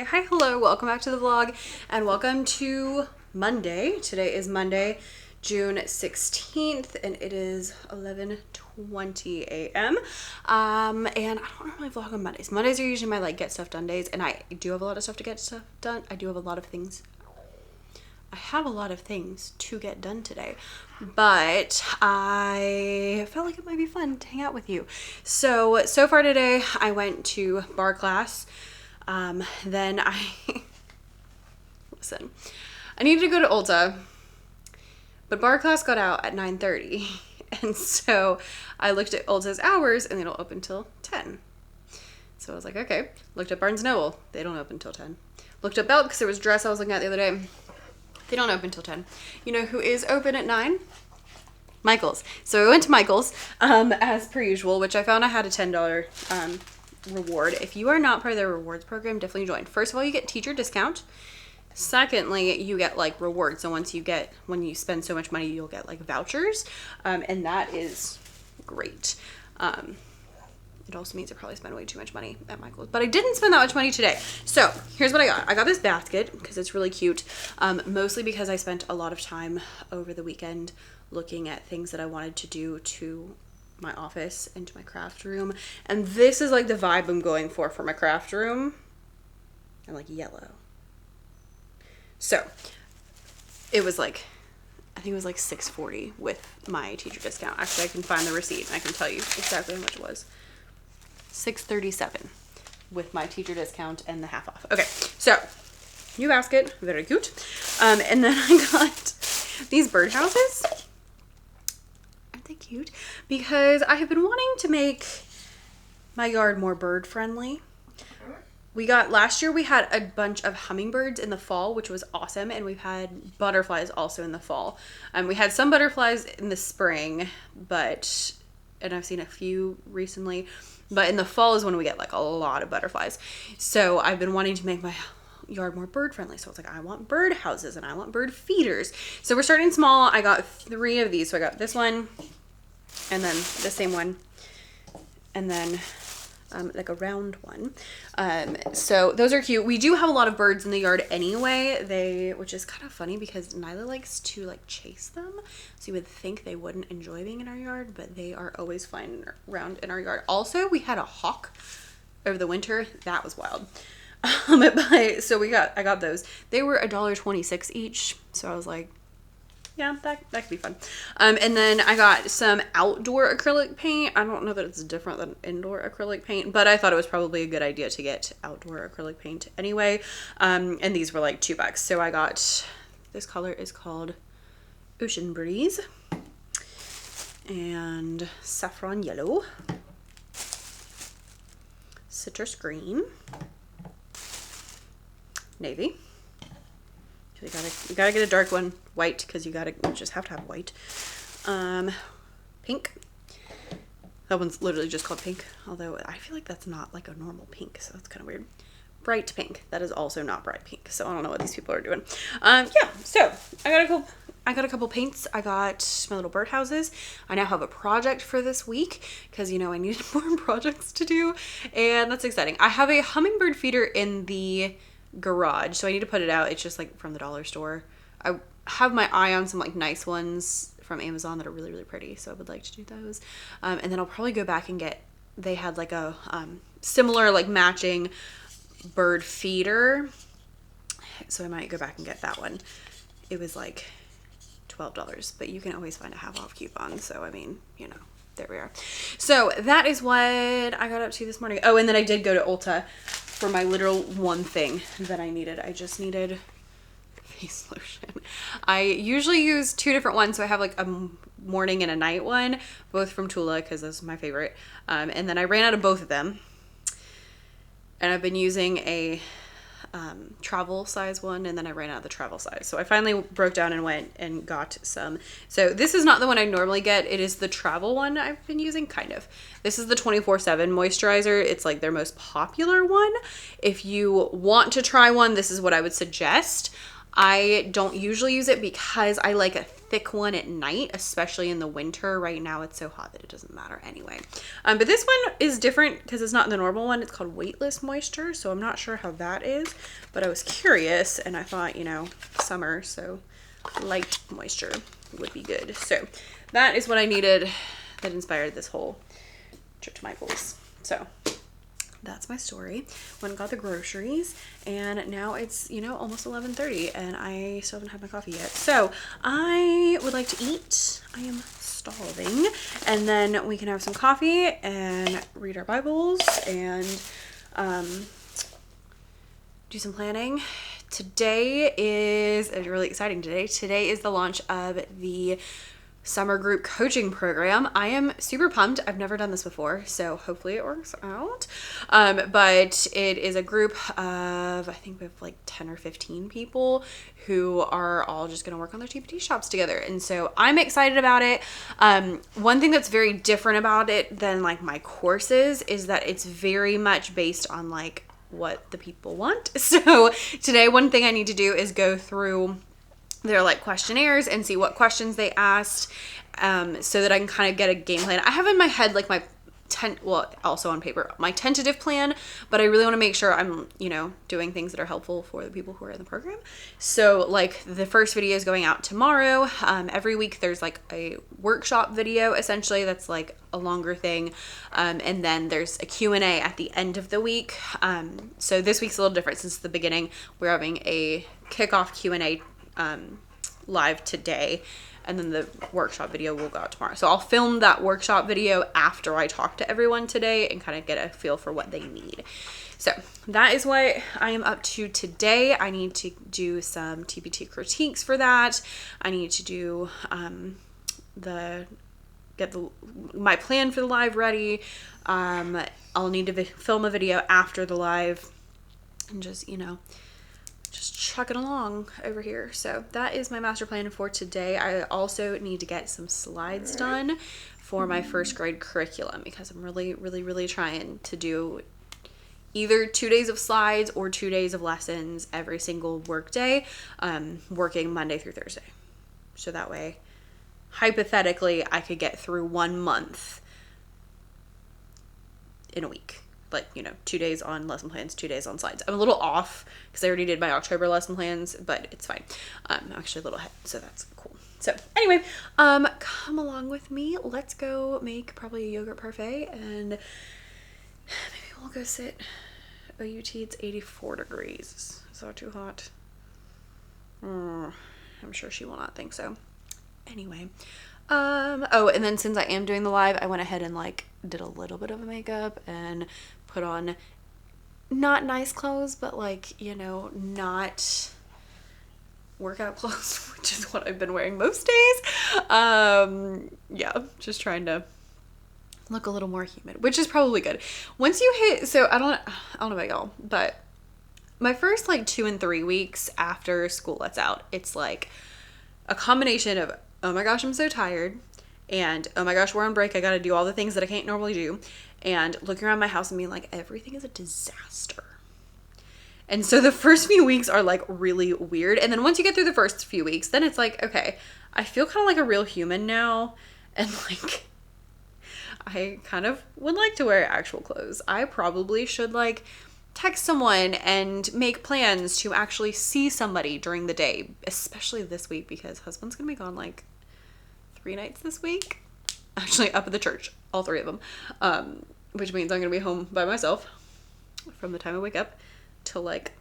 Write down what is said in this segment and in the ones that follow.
Hi, hello, welcome back to the vlog and welcome to Monday. Today is Monday, June 16th and it is 11:20 a.m. And I don't normally vlog on Mondays. Mondays are usually my like get stuff done days, and I do have a lot of stuff to get stuff done. I have a lot of things to get done today, but I felt like it might be fun to hang out with you. So far today I went to bar class. Then listen, I needed to go to Ulta, but bar class got out at 9:30. And so I looked at Ulta's hours and they don't open till 10. So I was like, okay, looked at Barnes & Noble. They don't open till 10. Looked at Belk because there was a dress I was looking at the other day. They don't open till 10. You know who is open at 9? Michael's. So we went to Michael's, as per usual, which I found I had a $10, reward. If you are not part of their rewards program, definitely join. First of all, you get teacher discount. Secondly, you get like rewards. So when you spend so much money, you'll get like vouchers. And that is great. It also means I probably spend way too much money at Michael's, but I didn't spend that much money today. So here's what I got. I got this basket because it's really cute. Mostly because I spent a lot of time over the weekend looking at things that I wanted to do to my office and to my craft room. And this is like the vibe I'm going for my craft room. I like yellow. So it was like, I think it was like $6.40 with my teacher discount. Actually, I can find the receipt and I can tell you exactly how much it was. $6.37 with my teacher discount and the half off. Okay, so new basket, very cute. And then I got these birdhouses. Aren't they cute? Because I have been wanting to make my yard more bird friendly. Last year we had a bunch of hummingbirds in the fall, which was awesome. And we've had butterflies also in the fall. We had some butterflies in the spring, and I've seen a few recently, but in the fall is when we get like a lot of butterflies. So I've been wanting to make my yard more bird friendly. So it's like, I want bird houses and I want bird feeders. So we're starting small. I got 3 of these. So I got this one and then the same one and then like a round one. So those are cute. We do have a lot of birds in the yard anyway, which is kind of funny because Nyla likes to like chase them. So you would think they wouldn't enjoy being in our yard, but they are always flying around in our yard. Also, we had a hawk over the winter. That was wild. So I got those. They were $1.26 each. So I was like, yeah, that could be fun. And then I got some outdoor acrylic paint. I don't know that it's different than indoor acrylic paint, but I thought it was probably a good idea to get outdoor acrylic paint anyway. And these were like $2. So I got, this color is called Ocean Breeze and Saffron Yellow, Citrus Green, Navy. You gotta get a dark one, white, because you just have to have white. Pink. That one's literally just called pink, although I feel like that's not like a normal pink, so it's kind of weird. Bright pink. That is also not bright pink, so I don't know what these people are doing. Yeah, so I got a couple paints. I got my little birdhouses. I now have a project for this week because, you know, I needed more projects to do, and that's exciting. I have a hummingbird feeder in the garage, so I need to put it out. It's just like from the dollar store. I have my eye on some like nice ones from Amazon that are really, really pretty, so I would like to do those. And then I'll probably go back and they had like a similar like matching bird feeder, so I might go back and get that one. It was like $12, but you can always find a half off coupon, so I mean, you know, there we are. So that is what I got up to this morning. Oh, and then I did go to Ulta for my literal one thing that I needed. I just needed face lotion. I usually use 2 different ones, so I have like a morning and a night one, both from Tula because that's my favorite. And then I ran out of both of them, and I've been using a travel size one, and then I ran out of the travel size, so I finally broke down and went and got some. So this is not the one I normally get. It is the travel one I've been using, kind of. This is the 24/7 moisturizer. It's like their most popular one. If you want to try one, this is what I would suggest. I don't usually use it because I like a thick one at night, especially in the winter. Right now it's so hot that it doesn't matter anyway. But this one is different because it's not the normal one. It's called Weightless Moisture, so I'm not sure how that is, but I was curious and I thought, you know, summer, so light moisture would be good. So that is what I needed that inspired this whole trip to Michael's. So that's my story. Went and got the groceries, and now it's, you know, almost 11:30 and I still haven't had my coffee yet. So I would like to eat. I am starving, and then we can have some coffee and read our Bibles and do some planning. Today is a really exciting day. Today is the launch of the summer group coaching program. I am super pumped. I've never done this before, so hopefully it works out. But it is a group of, I think we have like 10 or 15 people who are all just going to work on their TPT shops together. And so I'm excited about it. One thing that's very different about it than like my courses is that it's very much based on like what the people want. So today, one thing I need to do is go through their like questionnaires and see what questions they asked, so that I can kind of get a game plan. I have in my head like my also on paper, my tentative plan, but I really want to make sure I'm, you know, doing things that are helpful for the people who are in the program. So like the first video is going out tomorrow. Every week there's like a workshop video essentially that's like a longer thing, and then there's a Q&A at the end of the week. So this week's a little different since the beginning. We're having a kickoff Q&A live today, and then the workshop video will go out tomorrow. So I'll film that workshop video after I talk to everyone today and kind of get a feel for what they need. So that is what I am up to today. I need to do some TPT critiques for that. I need to do my plan for the live ready. I'll need to film a video after the live and just, you know, just chucking along over here. So that is my master plan for today. I also need to get some slides done for my first grade curriculum because I'm really trying to do either 2 days of slides or 2 days of lessons every single work day, working Monday through Thursday. So that way, hypothetically, I could get through 1 month in a week. Like, you know, 2 days on lesson plans, 2 days on slides. I'm a little off because I already did my October lesson plans, but it's fine. I'm actually a little ahead, so that's cool. So anyway, come along with me. Let's go make probably a yogurt parfait, and maybe we'll go sit. OUT, it's 84 degrees. Is that too hot? I'm sure she will not think so. Anyway, oh, and then since I am doing the live, I went ahead and like did a little bit of a makeup and put on not nice clothes, but like, you know, not workout clothes, which is what I've been wearing most days. Yeah, just trying to look a little more human, which is probably good. Once you hit, so I don't know about y'all, but my first like 2 and 3 weeks after school lets out, it's like a combination of, oh my gosh, I'm so tired, and oh my gosh, we're on break, I gotta do all the things that I can't normally do, and looking around my house and being like, everything is a disaster. And so the first few weeks are like really weird, and then once you get through the first few weeks, then it's like, okay, I feel kind of like a real human now, and like I kind of would like to wear actual clothes. I probably should like text someone and make plans to actually see somebody during the day, especially this week because husband's gonna be gone like 3 nights this week, actually up at the church, all 3 of them, which means I'm gonna be home by myself from the time I wake up till like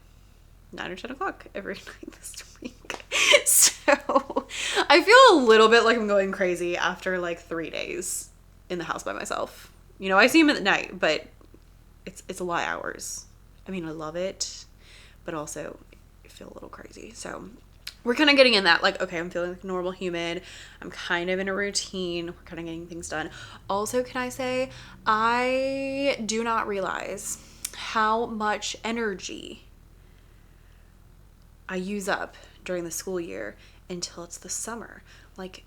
9 or 10 o'clock every night this week. So I feel a little bit like I'm going crazy after like 3 days in the house by myself. You know, I see him at night, but it's a lot of hours. I mean, I love it, but also I feel a little crazy. So we're kind of getting in that, like, okay, I'm feeling like a normal human. I'm kind of in a routine. We're kind of getting things done. Also, can I say, I do not realize how much energy I use up during the school year until it's the summer. Like,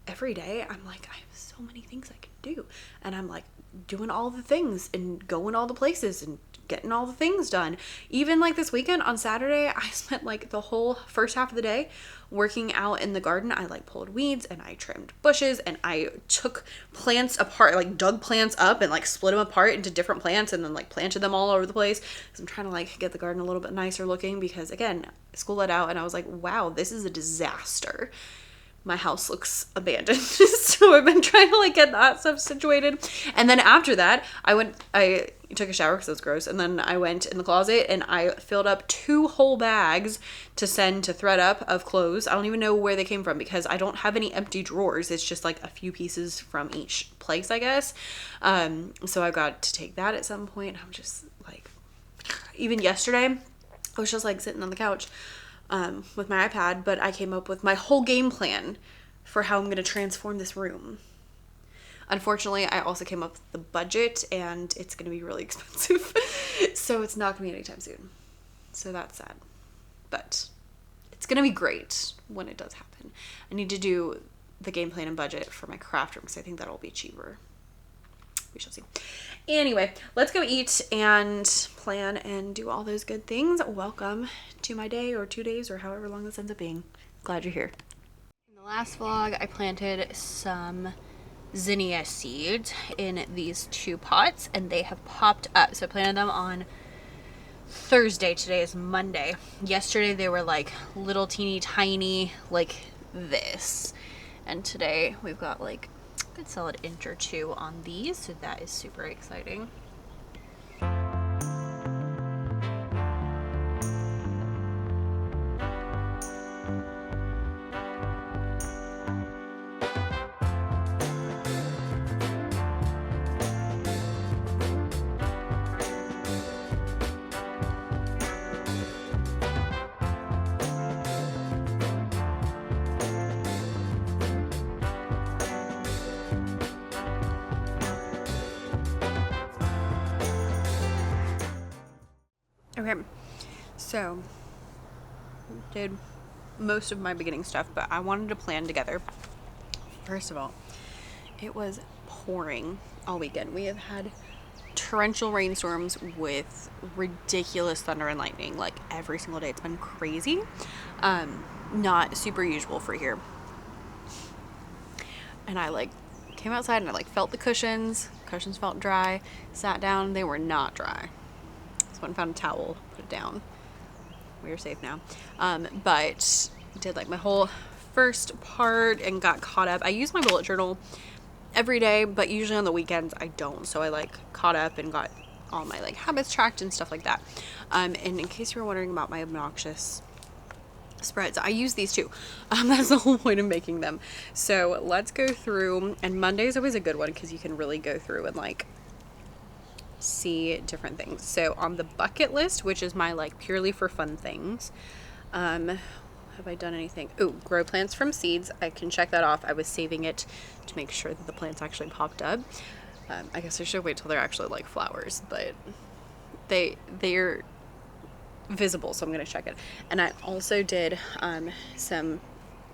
every day, I'm like, I have so many things I can do. And I'm like doing all the things and going all the places and getting all the things done. Even like this weekend on Saturday, I spent like the whole first half of the day working out in the garden. I like pulled weeds and I trimmed bushes and I took plants apart, like dug plants up and like split them apart into different plants and then like planted them all over the place. So I'm trying to like get the garden a little bit nicer looking because again, school let out and I was like, wow, this is a disaster. My house looks abandoned. So I've been trying to like get that stuff situated. And then after that, I took a shower because it was gross. And then I went in the closet and I filled up 2 whole bags to send to ThredUp of clothes. I don't even know where they came from because I don't have any empty drawers. It's just like a few pieces from each place, I guess. So I got to take that at some point. I'm just like, even yesterday, I was just like sitting on the couch with my iPad, but I came up with my whole game plan for how I'm going to transform this room. Unfortunately, I also came up with the budget and it's going to be really expensive. So it's not going to be anytime soon. So that's sad. But it's going to be great when it does happen. I need to do the game plan and budget for my craft room because I think that'll be cheaper. We shall see. Anyway, let's go eat and plan and do all those good things. Welcome to my day or 2 days or however long this ends up being. Glad you're here. In the last vlog, I planted some zinnia seeds in these 2 pots and they have popped up. So I planted them on Thursday. Today is Monday. Yesterday they were like little teeny tiny like this. And today we've got like a good solid inch or 2 on these. So that is super exciting. Okay, so did most of my beginning stuff, but I wanted to plan together. First of all, it was pouring all weekend. We have had torrential rainstorms with ridiculous thunder and lightning like every single day. It's been crazy. Not super usual for here. And I like came outside and I like felt the cushions. Cushions felt dry. Sat down, they were not dry. Went and found a towel, put it down. We are safe now. But did like my whole first part and got caught up. I use my bullet journal every day, but usually on the weekends I don't. So I like caught up and got all my like habits tracked and stuff like that. And in case you were wondering about my obnoxious spreads, I use these too. That's the whole point of making them. So let's go through, and Monday is always a good one because you can really go through and like see different things. So on the bucket list, which is my like purely for fun things, have I done anything? Oh, grow plants from seeds. I can check that off. I was saving it to make sure that the plants actually popped up. I guess I should wait till they're actually like flowers, but they're visible, so I'm gonna check it. And I also did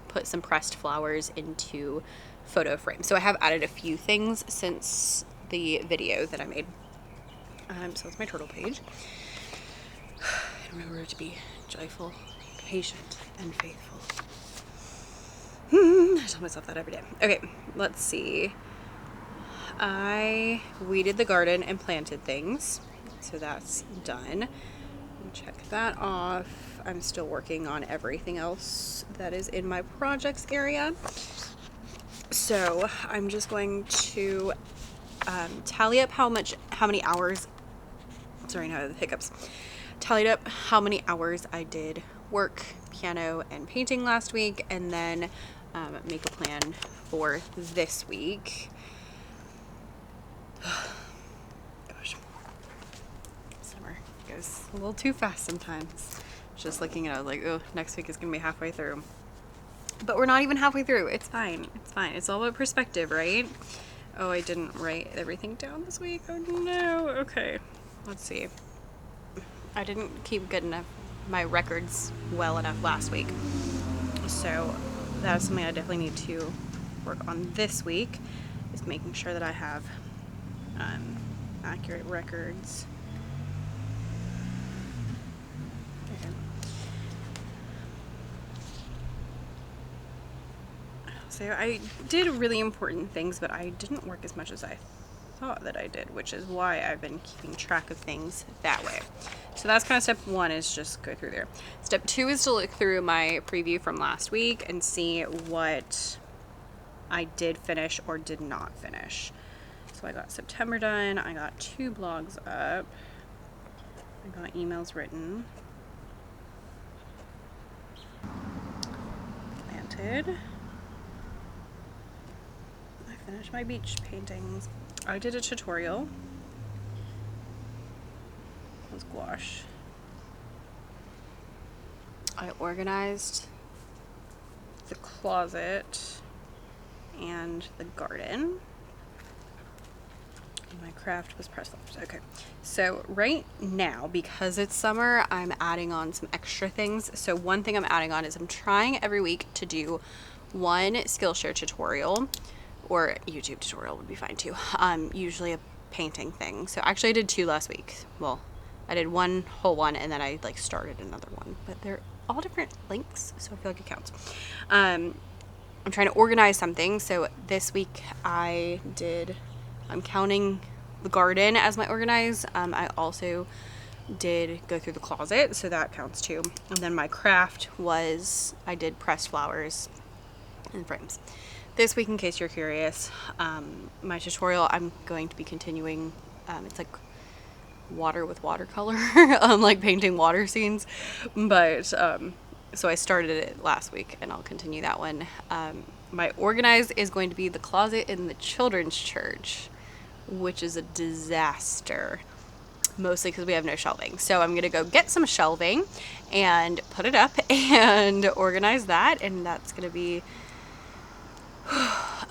put some pressed flowers into photo frames. So I have added a few things since the video that I made. So that's my turtle page. Remember to be joyful, patient, and faithful. I tell myself that every day. Okay, let's see. I weeded the garden and planted things. So that's done. Check that off. I'm still working on everything else that is in my projects area. So I'm just going to tally up how many hours, sorry, no, the hiccups. Tallied up how many hours I did work, piano, and painting last week, and then make a plan for this week. Gosh. Summer goes a little too fast sometimes. Just looking at it, I was like, oh, next week is going to be halfway through. But we're not even halfway through. It's fine. It's fine. It's all about perspective, right? Oh, I didn't write everything down this week. Oh, no. Okay. Let's see. I didn't keep good enough, my records well enough last week. So that is something I definitely need to work on this week, is making sure that I have accurate records. So I did really important things, but I didn't work as much as I thought that I did, which is why I've been keeping track of things that way. So that's kind of step one, is just go through there. Step two is to look through my preview from last week and see what I did finish or did not finish. So I got September done, I got 2 blogs up, I got emails written, planted, I finished my beach paintings, I did a tutorial, it was gouache, I organized the closet and the garden. My craft was pressed flowers. Okay, so right now, because it's summer, I'm adding on some extra things. So one thing I'm adding on is I'm trying every week to do one Skillshare tutorial, or YouTube tutorial would be fine too. Usually a painting thing. So actually I did 2 last week. Well, I did one whole one and then I like started another one, but they're all different links, so I feel like it counts. I'm trying to organize something. So this week I'm counting the garden as my organize. I also did go through the closet, so that counts too. And then my craft was, I did pressed flowers and frames. This week, in case you're curious, my tutorial, I'm going to be continuing, it's like water with watercolor, like painting water scenes. But, so I started it last week and I'll continue that one. My organize is going to be the closet in the children's church, which is a disaster, mostly because we have no shelving. So I'm gonna go get some shelving and put it up and organize that, and that's gonna be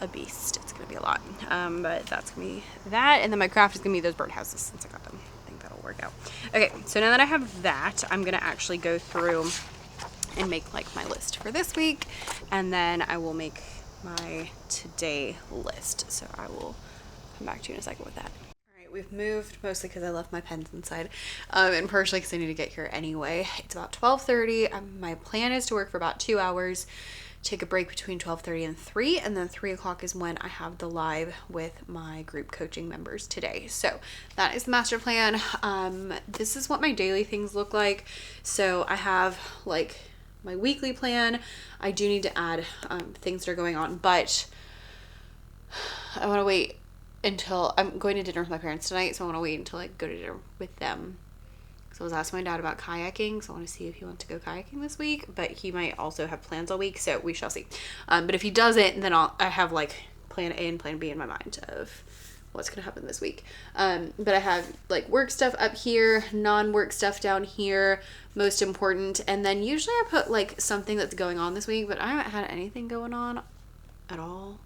a beast. It's gonna be a lot, but that's gonna be that. And then my craft is gonna be those birdhouses, since I got them. I think that'll work out. Okay, so now that I have that, I'm gonna actually go through and make like my list for this week, and then I will make my today list. So I will come back to you in a second with that. All right, we've moved, mostly because I left my pens inside, and partially because I need to get here anyway. It's about 12:30. My plan is to work for about 2 hours, take a break between 12:30 and 3, and then 3 o'clock is when I have the live with my group coaching members today. So that is the master plan. This is what my daily things look like. So I have like my weekly plan. I do need to add things that are going on, but I want to wait until I'm going to dinner with my parents tonight, so I want to wait until I go to dinner with them. So I was asking my dad about kayaking, so I want to see if he wants to go kayaking this week, but he might also have plans all week, so we shall see. But if he doesn't, then I have like plan A and plan B in my mind of what's going to happen this week. But I have like work stuff up here, non-work stuff down here, most important, and then usually I put like something that's going on this week, but I haven't had anything going on at all.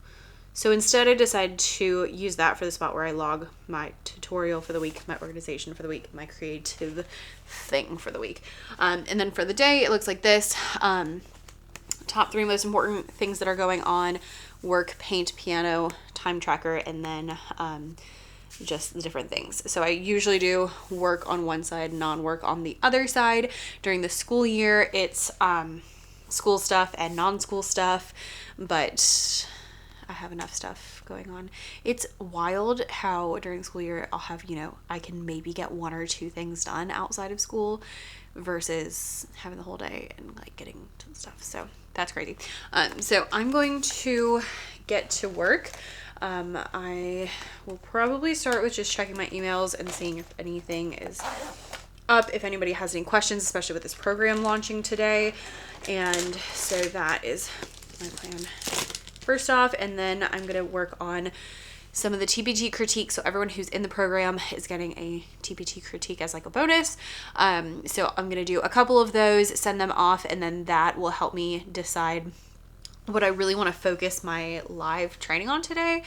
So instead I decided to use that for the spot where I log my tutorial for the week, my organization for the week, my creative thing for the week. And then for the day, it looks like this. Top 3 most important things that are going on: work, paint, piano, time tracker, and then just the different things. So I usually do work on one side, non-work on the other side. During the school year, it's school stuff and non-school stuff, but I have enough stuff going on. It's wild how during the school year I'll have, I can maybe get 1 or 2 things done outside of school versus having the whole day and like getting to the stuff. So that's crazy. So I'm going to get to work. I will probably start with just checking my emails and seeing if anything is up, if anybody has any questions, especially with this program launching today. And so that is my plan first off, and then I'm going to work on some of the TPT critiques. So everyone who's in the program is getting a TPT critique as like a bonus. So I'm going to do a couple of those, send them off, and then that will help me decide what I really want to focus my live training on today.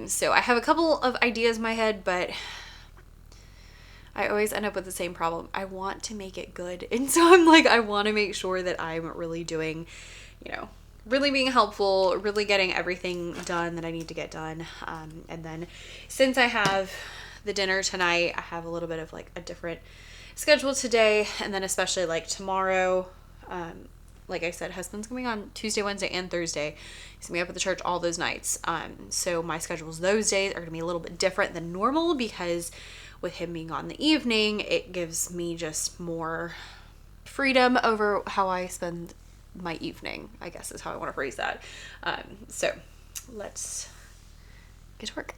So I have a couple of ideas in my head, but I always end up with the same problem. I want to make it good. And so I'm like, I want to make sure that I'm really doing, really being helpful, really getting everything done that I need to get done. And then since I have the dinner tonight, I have a little bit of like a different schedule today. And then especially like tomorrow, like I said, husband's coming on Tuesday, Wednesday, and Thursday. He's gonna be up at the church all those nights. So my schedules those days are gonna be a little bit different than normal, because with him being on the evening, it gives me just more freedom over how I spend my evening, I guess is how I want to phrase that. So let's get to work.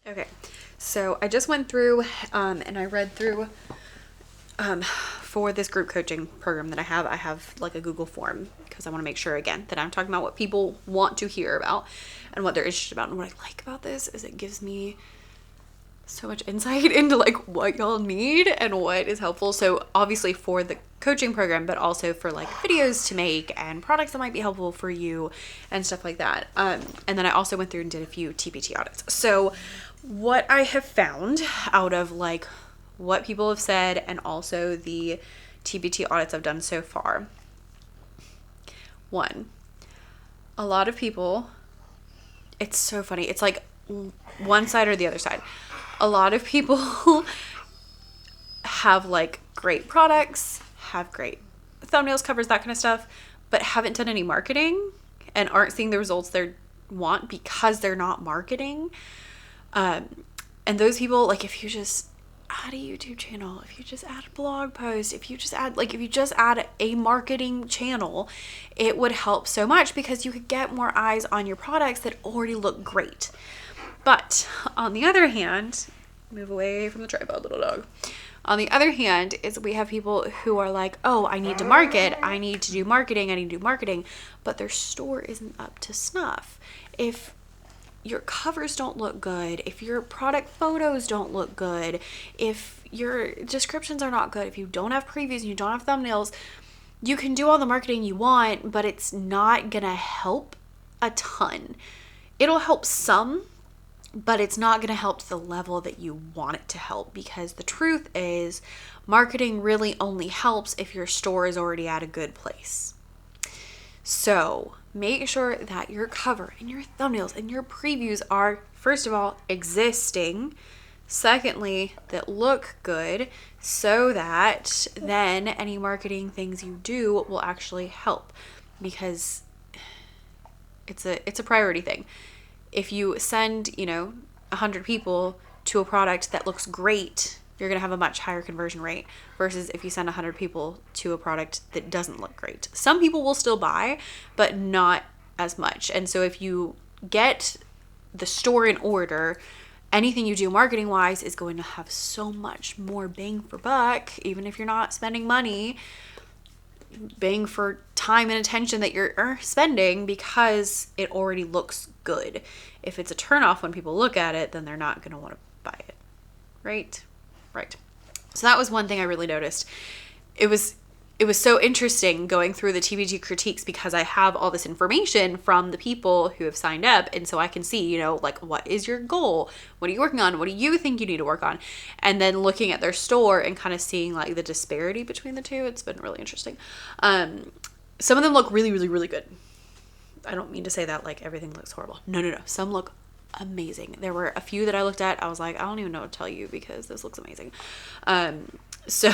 Okay, so I just went through and I read through for this group coaching program that I have like a Google form, because I want to make sure, again, that I'm talking about what people want to hear about and what they're interested about. And what I like about this is it gives me so much insight into like what y'all need and what is helpful. So obviously for the coaching program, but also for like videos to make and products that might be helpful for you and stuff like that. And then I also went through and did a few TPT audits. So what I have found out of like what people have said and also the TPT audits I've done so far. One, a lot of people, it's so funny. It's like one side or the other side. A lot of people have like great products, have great thumbnails, covers, that kind of stuff, but haven't done any marketing and aren't seeing the results they want because they're not marketing. And those people, like, if you just add a YouTube channel, if you just add a blog post, if you just add a marketing channel, it would help so much, because you could get more eyes on your products that already look great. But on the other hand, move away from the tripod, little dog. On the other hand, is we have people who are like, oh, I need to market, I need to do marketing, but their store isn't up to snuff. If your covers don't look good, if your product photos don't look good, if your descriptions are not good, if you don't have previews and you don't have thumbnails, you can do all the marketing you want, but it's not gonna help a ton. It'll help some, but it's not gonna help to the level that you want it to help, because the truth is marketing really only helps if your store is already at a good place. So make sure that your cover and your thumbnails and your previews are, first of all, existing. Secondly, that look good, so that then any marketing things you do will actually help, because it's a priority thing. If you send, 100 people to a product that looks great, you're going to have a much higher conversion rate versus if you send 100 people to a product that doesn't look great. Some people will still buy, but not as much. And so if you get the store in order, anything you do marketing wise is going to have so much more bang for buck, even if you're not spending money, bang for time and attention that you're spending, because it already looks good. If it's a turnoff when people look at it, then they're not going to want to buy it. Right. So that was one thing I really noticed. It was so interesting going through the TPT critiques, because I have all this information from the people who have signed up. And so I can see, like, what is your goal? What are you working on? What do you think you need to work on? And then looking at their store and kind of seeing like the disparity between the two. It's been really interesting. Some of them look really, really, really good. I don't mean to say that like everything looks horrible. No. Some look amazing. There were a few that I looked at, I was like, I don't even know what to tell you, because this looks amazing. So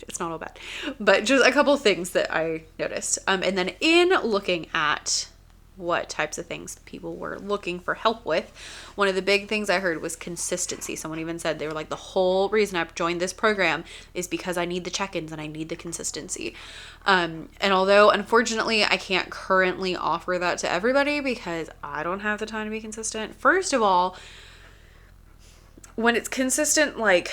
it's not all bad, but just a couple things that I noticed. And then in looking at what types of things people were looking for help with, one of the big things I heard was consistency. Someone even said, they were like, the whole reason I joined this program is because I need the check-ins and I need the consistency. And although unfortunately I can't currently offer that to everybody because I don't have the time to be consistent. First of all, when it's consistent, like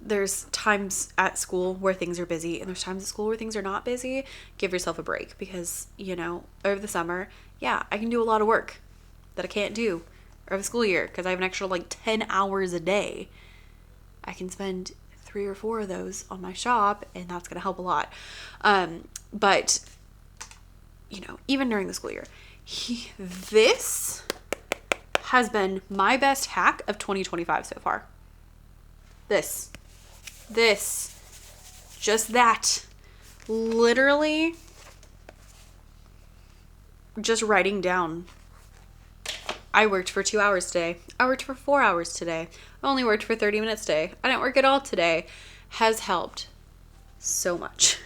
there's times at school where things are busy and there's times at school where things are not busy. Give yourself a break because, you know, over the summer, yeah, I can do a lot of work that I can't do over the school year because I have an extra like 10 hours a day. I can spend 3 or 4 of those on my shop, and that's going to help a lot. But, you know, even during the school year, this has been my best hack of 2025 so far. This, just that, literally just writing down. I worked for 2 hours today. I worked for 4 hours today. I only worked for 30 minutes today. I didn't work at all today. Has helped so much.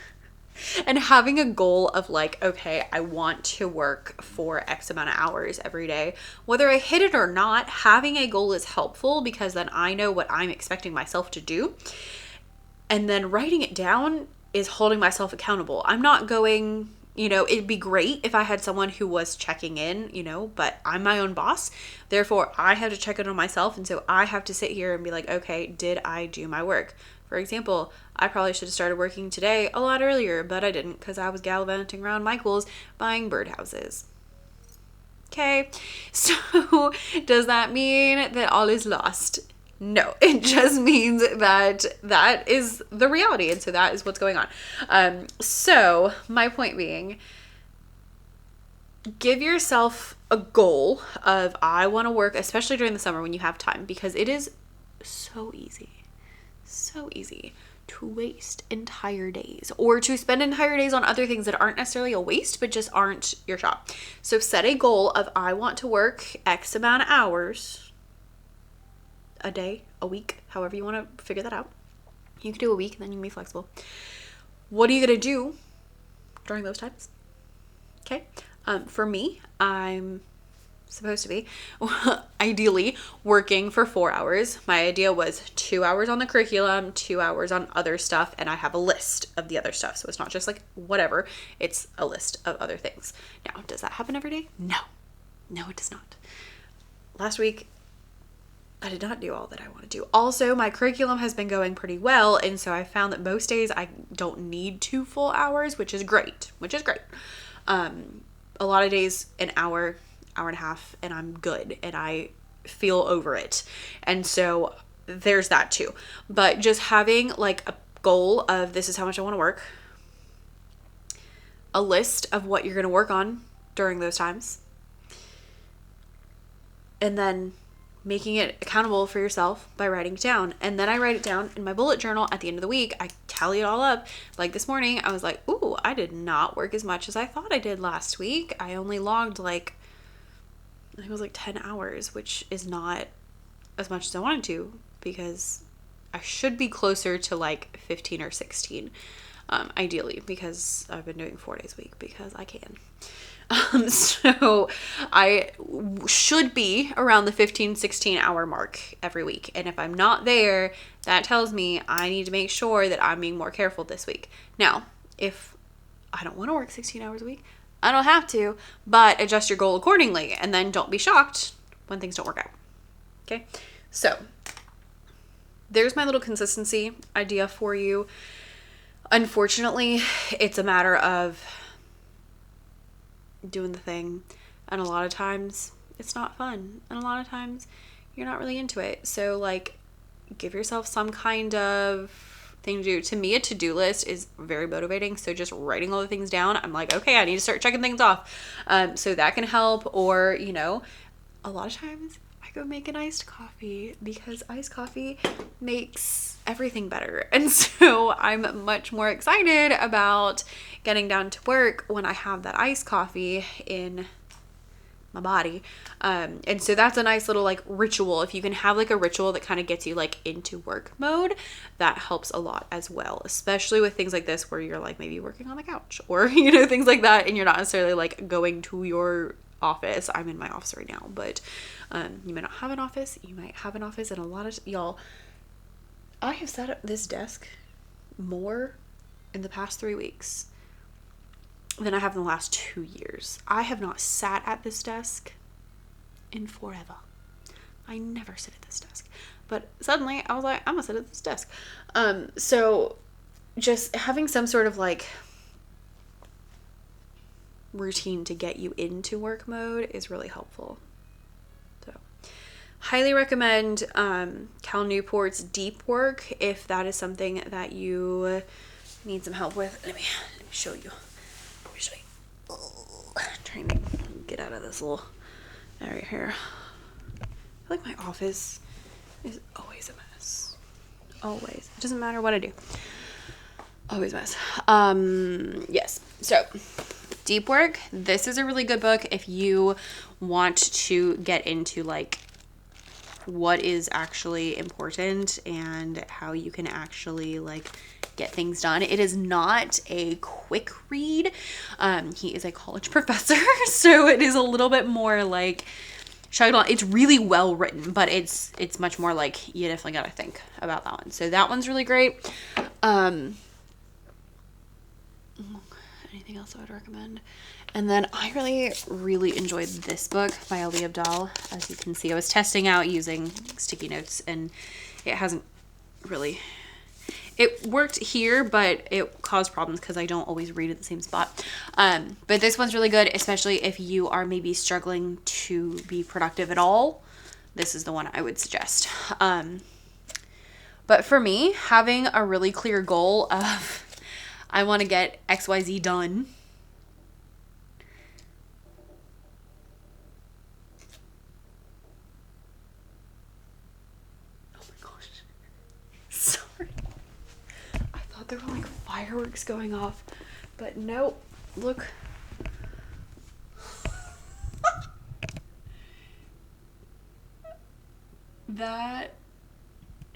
And having a goal of like, okay, I want to work for X amount of hours every day. Whether I hit it or not, having a goal is helpful because then I know what I'm expecting myself to do. And then writing it down is holding myself accountable. I'm not going, you know, it'd be great if I had someone who was checking in, you know, but I'm my own boss. Therefore, I have to check in on myself. And so I have to sit here and be like, okay, did I do my work? For example, I probably should have started working today a lot earlier, but I didn't because I was gallivanting around Michael's buying birdhouses. Okay, so does that mean that all is lost? No, it just means that that is the reality. And so that is what's going on. So my point being, give yourself a goal of I want to work, especially during the summer when you have time, because it is so easy to waste entire days or to spend entire days on other things that aren't necessarily a waste, but just aren't your job. So set a goal of I want to work X amount of hours a day, a week, however you want to figure that out. You can do a week and then you can be flexible. What are you going to do during those times? Okay. For me, I'm supposed to be ideally working for 4 hours. My idea was 2 hours on the curriculum, 2 hours on other stuff, and I have a list of the other stuff. So it's not just like whatever, it's a list of other things. Now, does that happen every day? No, it does not. Last week, I did not do all that I want to do. Also, my curriculum has been going pretty well, and so I found that most days I don't need 2 full hours, which is great. A lot of days, an hour and a half, and I'm good, and I feel over it. And so there's that too. But just having like a goal of this is how much I want to work, a list of what you're going to work on during those times, and then making it accountable for yourself by writing it down. And then I write it down in my bullet journal at the end of the week. I tally it all up. Like this morning, I was like, ooh, I did not work as much as I thought I did last week. I only logged like, I think it was like 10 hours, which is not as much as I wanted to because I should be closer to like 15 or 16, ideally, because I've been doing 4 days a week because I can. So I should be around the 15, 16 hour mark every week. And if I'm not there, that tells me I need to make sure that I'm being more careful this week. Now, if I don't want to work 16 hours a week, I don't have to, but adjust your goal accordingly. And then don't be shocked when things don't work out. Okay. So there's my little consistency idea for you. Unfortunately, it's a matter of doing the thing, and a lot of times it's not fun, and a lot of times you're not really into it. So like, give yourself some kind of thing to do. To me, a to-do list is very motivating. So just writing all the things down, I'm like, okay, I need to start checking things off. So that can help. Or, you know, a lot of times I go make an iced coffee because iced coffee makes everything better. And so I'm much more excited about getting down to work when I have that iced coffee in my body. And so that's a nice little like ritual. If you can have like a ritual that kind of gets you like into work mode, that helps a lot as well, especially with things like this where you're like maybe working on the couch or, you know, things like that. And you're not necessarily like going to your office. I'm in my office right now, but you may not have an office. You might have an office, and a lot of y'all, I have sat at this desk more in the past 3 weeks than I have in the last 2 years. I have not sat at this desk in forever. I never sit at this desk. But suddenly I was like, I'm gonna sit at this desk. So just having some sort of like routine to get you into work mode is really helpful. So highly recommend Cal Newport's Deep Work if that is something that you need some help with. Let me show you. Trying to get out of this little area here. I feel like my office is always a mess. Always. It doesn't matter what I do. Always a mess. Yes. So, Deep Work. This is a really good book if you want to get into like what is actually important and how you can actually like get things done. It is not a quick read. He is a college professor, so it is a little bit more like it's really well written, but it's much more like you definitely got to think about that one. So that one's really great. Anything else I would recommend? And then I really enjoyed this book by Ali Abdaal. As you can see, I was testing out using sticky notes, and it hasn't really... It worked here, but it caused problems because I don't always read at the same spot. But this one's really good, especially if you are maybe struggling to be productive at all. This is the one I would suggest. But for me, having a really clear goal of I want to get XYZ done. Oh my gosh. Sorry. I thought there were like fireworks going off, but nope. Look. That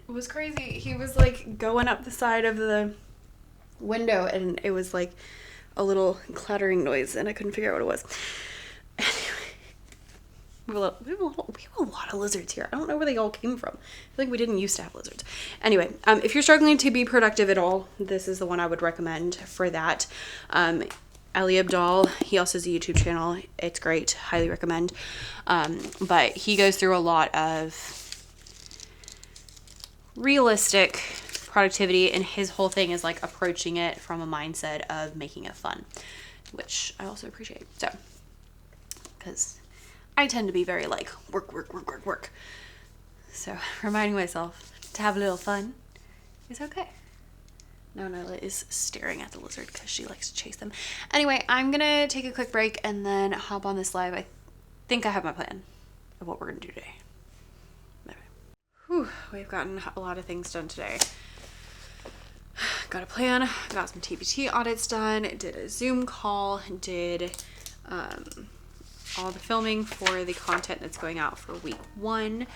was crazy. He was like going up the side of the window and it was like a little clattering noise and I couldn't figure out what it was. Anyway, we have a lot of lizards here. I don't know where they all came from. I feel like we didn't used to have lizards. Anyway, if you're struggling to be productive at all, this is the one I would recommend for that. Ali Abdaal, he also has a YouTube channel. It's great. Highly recommend. But he goes through a lot of realistic productivity, and his whole thing is like approaching it from a mindset of making it fun, which I also appreciate. So, because I tend to be very like work. So reminding myself to have a little fun is okay. Now Nyla is staring at the lizard because she likes to chase them. Anyway, I'm gonna take a quick break and then hop on this live. I think I have my plan of what we're gonna do today. Whew, we've gotten a lot of things done today. Got a plan, got some TPT audits done, did a Zoom call, did all the filming for the content that's going out for week 1.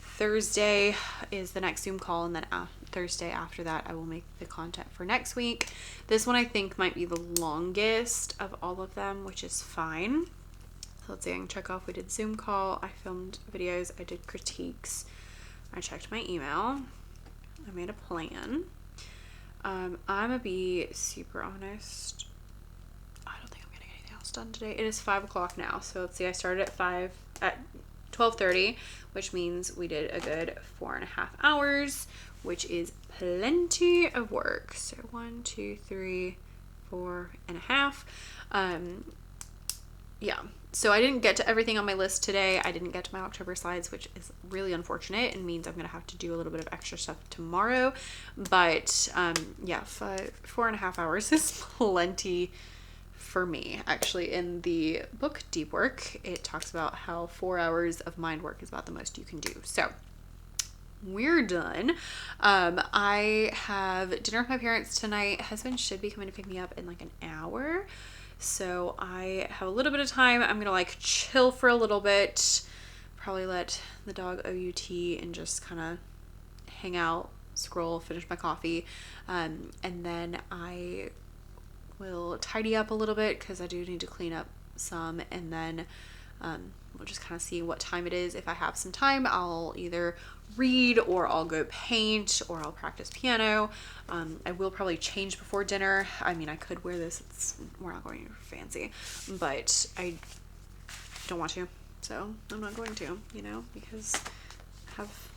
Thursday is the next Zoom call, and then Thursday after that I will make the content for next week. This one I think might be the longest of all of them, which is fine. So let's see, I can check off. We did Zoom call, I filmed videos, I did critiques, I checked my email, I made a plan. I'm gonna be super honest. I don't think I'm getting anything else done today. It is 5 o'clock now. So let's see, I started at 12:30, which means we did a good 4.5 hours, which is plenty of work. So 1, 2, 3, 4.5. Yeah. So I didn't get to everything on my list today. I didn't get to my October slides, which is really unfortunate and means I'm going to have to do a little bit of extra stuff tomorrow. But yeah, 4.5 hours is plenty for me. Actually, in the book Deep Work, it talks about how 4 hours of mind work is about the most you can do. So we're done. I have dinner with my parents tonight. Husband should be coming to pick me up in like an hour. So I have a little bit of time. I'm gonna like chill for a little bit, probably let the dog OUT and just kind of hang out, scroll, finish my coffee, and then I will tidy up a little bit because I do need to clean up some, and then we'll just kind of see what time it is. If I have some time, I'll either read or I'll go paint or I'll practice piano. I will probably change before dinner. I mean, I could wear this. We're not going fancy, but I don't want to, so I'm not going to, you know, because have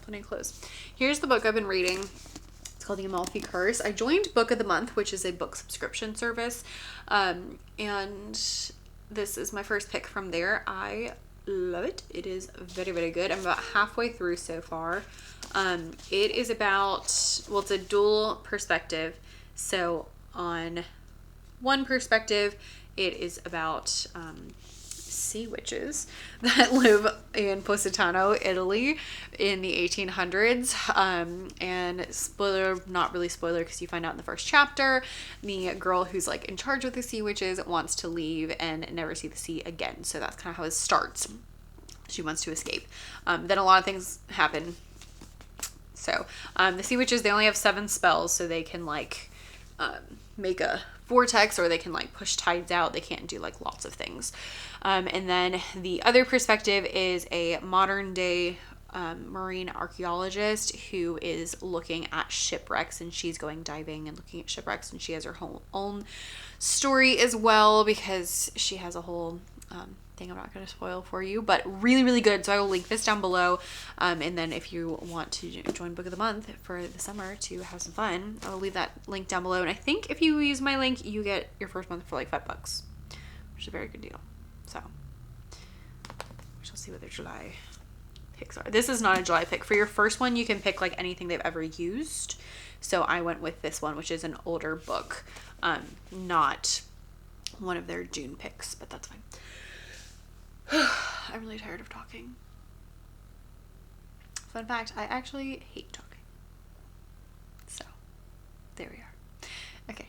plenty of clothes. Here's the book I've been reading. It's called The Amalfi Curse. I joined Book of the Month, which is a book subscription service. And this is my first pick from there. I love it. It is very, very good. I'm about halfway through so far. It is about, well, it's a dual perspective. So on one perspective, it is about sea witches that live in Positano, Italy in the 1800s. And spoiler, not really spoiler because you find out in the first chapter, the girl who's like in charge of the sea witches wants to leave and never see the sea again. So that's kind of how it starts. She wants to escape. Then a lot of things happen. So the sea witches, they only have 7 spells, so they can like make a vortex, or they can like push tides out. They can't do like lots of things. And then the other perspective is a modern day marine archaeologist who is looking at shipwrecks, and she's going diving and looking at shipwrecks, and she has her own story as well, because she has a whole thing I'm not going to spoil for you, but really, really good. So I will link this down below. And then if you want to join Book of the Month for the summer to have some fun, I'll leave that link down below. And I think if you use my link, you get your first month for like $5, which is a very good deal. So we shall see what their July picks are. This is not a July pick. For your first one, you can pick like anything they've ever used. So I went with this one, which is an older book, not one of their June picks, but that's fine. I'm really tired of talking. Fun fact, I actually hate talking. So, there we are. Okay,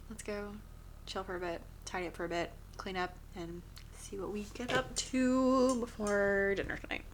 let's go chill for a bit, tidy up for a bit, clean up, and see what we get up to before dinner tonight.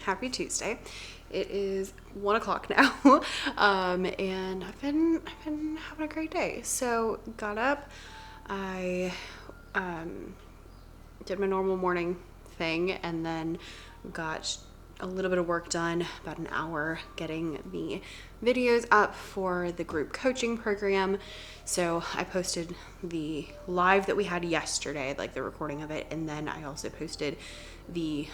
Happy Tuesday. It is 1 o'clock now. And I've been having a great day. So got up, I did my normal morning thing, and then got a little bit of work done, about an hour getting the videos up for the group coaching program. So I posted the live that we had yesterday, like the recording of it, and then I also posted the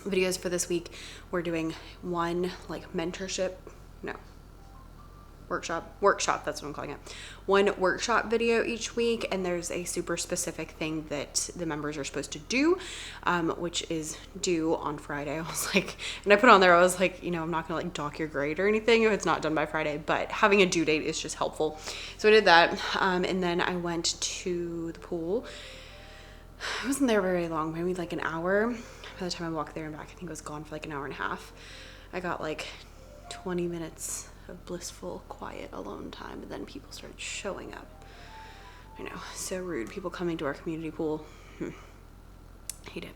videos for this week. We're doing one like workshop, that's what I'm calling it. One workshop video each week, and there's a super specific thing that the members are supposed to do, which is due on Friday. I was like, and I put on there, I was like, I'm not gonna like dock your grade or anything if it's not done by Friday, but having a due date is just helpful. So I did that, and then I went to the pool. I wasn't there very long, maybe like an hour. By the time I walked there and back, I think I was gone for like an hour and a half. I got like 20 minutes of blissful, quiet, alone time, and then people started showing up. I know, so rude. People coming to our community pool. Hate it.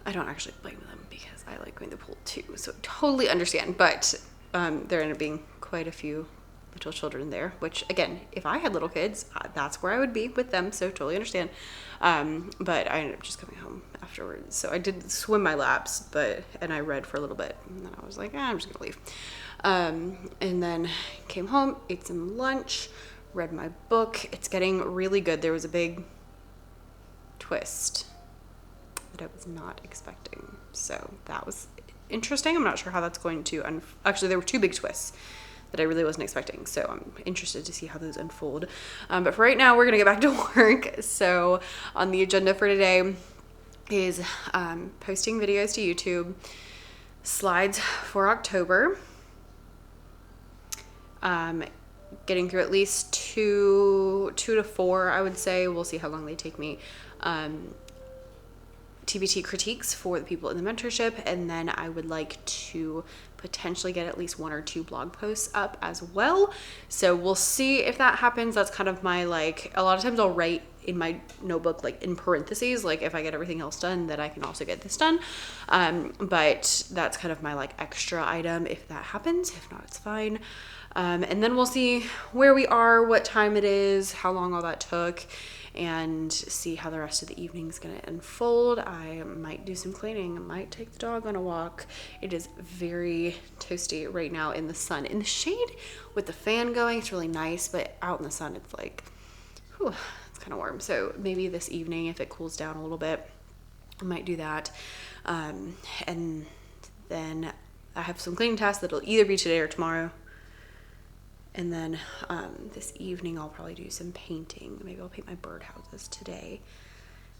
I don't actually blame them because I like going to the pool too, so totally understand. But there ended up being quite a few little children there, which again, if I had little kids, that's where I would be with them. So totally understand. But I ended up just coming home afterwards. So I did swim my laps, and I read for a little bit, and then I was like, I'm just gonna leave. And then came home, ate some lunch, read my book. It's getting really good. There was a big twist that I was not expecting. So that was interesting. I'm not sure how that's going to actually, there were two big twists that I really wasn't expecting. So I'm interested to see how those unfold. But for right now, we're going to get back to work. So on the agenda for today is posting videos to YouTube, slides for October, getting through at least two to four, I would say. We'll see how long they take me. TBT critiques for the people in the mentorship, and then I would like to potentially get at least 1 or 2 blog posts up as well. So we'll see if that happens. That's kind of my, like, a lot of times I'll write in my notebook, like in parentheses, like if I get everything else done, that I can also get this done. But that's kind of my like extra item if that happens. If not, it's fine. And then we'll see where we are, what time it is, how long all that took, and see how the rest of the evening is going to unfold. I might do some cleaning. I might take the dog on a walk. It is very toasty right now in the sun. In the shade with the fan going, it's really nice, but out in the sun, it's like, whew, it's kind of warm. So maybe this evening, if it cools down a little bit, I might do that. And then I have some cleaning tasks that'll either be today or tomorrow. And then this evening, I'll probably do some painting. Maybe I'll paint my birdhouses today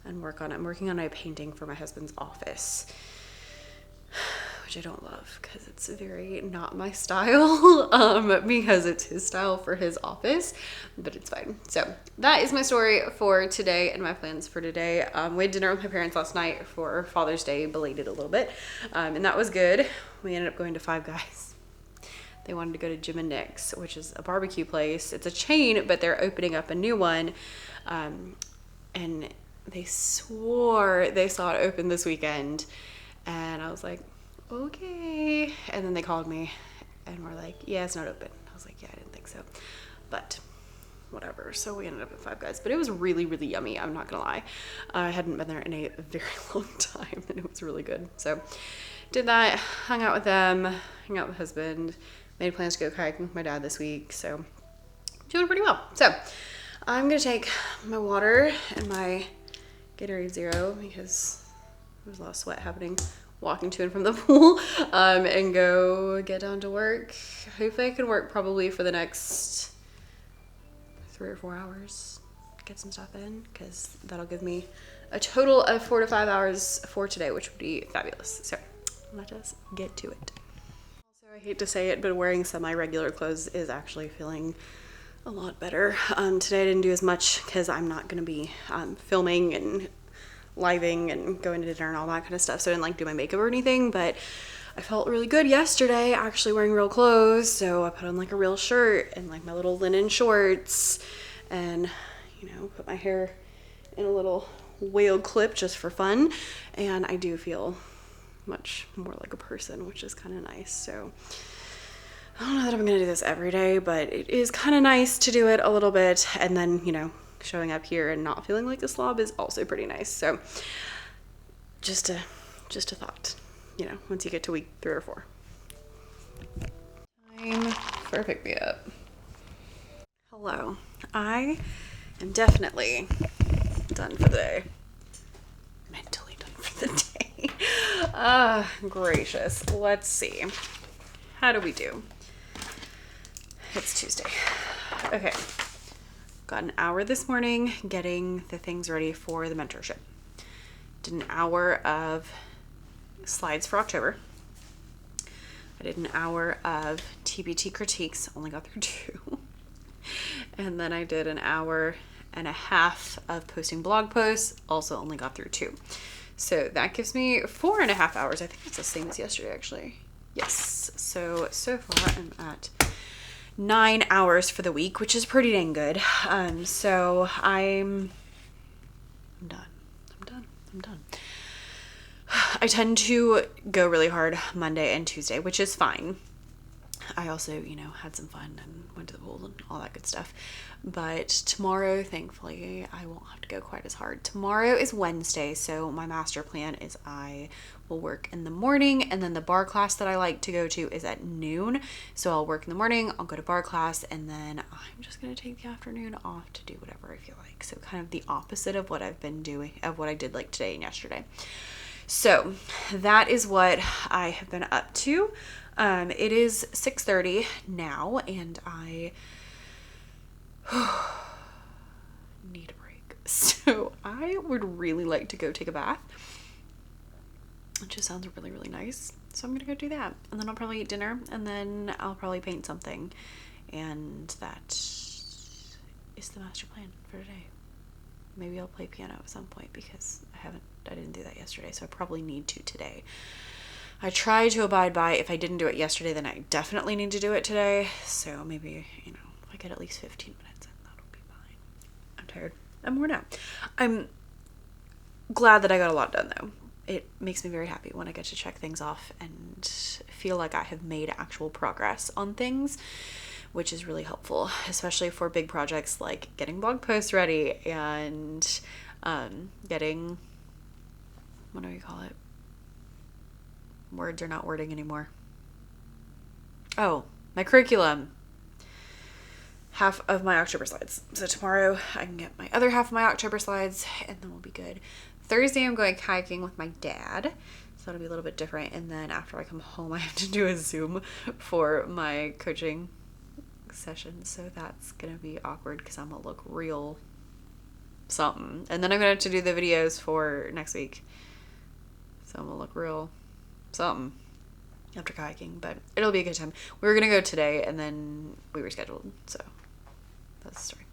and work on it. I'm working on a painting for my husband's office, which I don't love because it's very not my style, because it's his style for his office, but it's fine. So that is my story for today and my plans for today. We had dinner with my parents last night for Father's Day, belated a little bit, and that was good. We ended up going to Five Guys. They wanted to go to Jim and Nick's, which is a barbecue place. It's a chain, but they're opening up a new one. And they swore they saw it open this weekend. And I was like, okay. And then they called me and were like, yeah, it's not open. I was like, yeah, I didn't think so. But whatever. So we ended up at Five Guys. But it was really, really yummy. I'm not going to lie. I hadn't been there in a very long time, and it was really good. So did that, hung out with them, hung out with my husband. Made plans to go kayaking with my dad this week, so doing pretty well. So I'm gonna take my water and my Gatorade Zero because there's a lot of sweat happening walking to and from the pool, and go get down to work. Hopefully I can work probably for the next 3 or 4 hours, get some stuff in, because that'll give me a total of 4 to 5 hours for today, which would be fabulous. So let us get to it. I hate to say it, but wearing semi-regular clothes is actually feeling a lot better. Today I didn't do as much because I'm not going to be filming and living and going to dinner and all that kind of stuff, so I didn't like do my makeup or anything, but I felt really good yesterday actually wearing real clothes. So I put on like a real shirt and like my little linen shorts, and you know, put my hair in a little whale clip just for fun, and I do feel much more like a person, which is kind of nice. So I don't know that I'm gonna do this every day, but it is kind of nice to do it a little bit, and then, you know, showing up here and not feeling like a slob is also pretty nice. So just a thought, you know, once you get to week 3 or 4. Time for a pick me up. Hello, I am definitely done for the day. Mentally done for the day. Gracious. Let's see. How do we do? It's Tuesday. Okay. Got an hour this morning getting the things ready for the mentorship. Did an hour of slides for October. I did an hour of TBT critiques, only got through 2. And then I did an hour and a half of posting blog posts, also only got through 2. So that gives me 4.5 hours. I think it's the same as yesterday, actually. Yes. So far I'm at 9 hours for the week, which is pretty dang good. So I'm done. I tend to go really hard Monday and Tuesday, which is fine. I also, you know, had some fun and went to the pool and all that good stuff. But tomorrow, thankfully, I won't have to go quite as hard. Tomorrow is Wednesday, so my master plan is I will work in the morning, and then the bar class that I like to go to is at noon. So I'll work in the morning, I'll go to bar class, and then I'm just going to take the afternoon off to do whatever I feel like. So kind of the opposite of what I've been doing, of what I did like today and yesterday. So that is what I have been up to. It is 6:30 now, and I need a break. So I would really like to go take a bath. It just sounds really, really nice. So I'm gonna go do that, and then I'll probably eat dinner, and then I'll probably paint something, and that is the master plan for today. Maybe I'll play piano at some point because I didn't do that yesterday, so I probably need to today. I try to abide by, if I didn't do it yesterday, then I definitely need to do it today. So maybe, you know, if I get at least 15 minutes in, that'll be fine. I'm tired. I'm worn out. I'm glad that I got a lot done, though. It makes me very happy when I get to check things off and feel like I have made actual progress on things, which is really helpful, especially for big projects like getting blog posts ready and getting, what do we call it? Words are not wording anymore. Oh, my curriculum. Half of my October slides. So tomorrow I can get my other half of my October slides, and then we'll be good. Thursday I'm going kayaking with my dad, so that'll be a little bit different. And then after I come home, I have to do a Zoom for my coaching session, so that's gonna be awkward because I'm gonna look real something. And then I'm gonna have to do the videos for next week, so I'm gonna look real something after kayaking, but it'll be a good time. We were gonna go today, and then we rescheduled, so that's the story.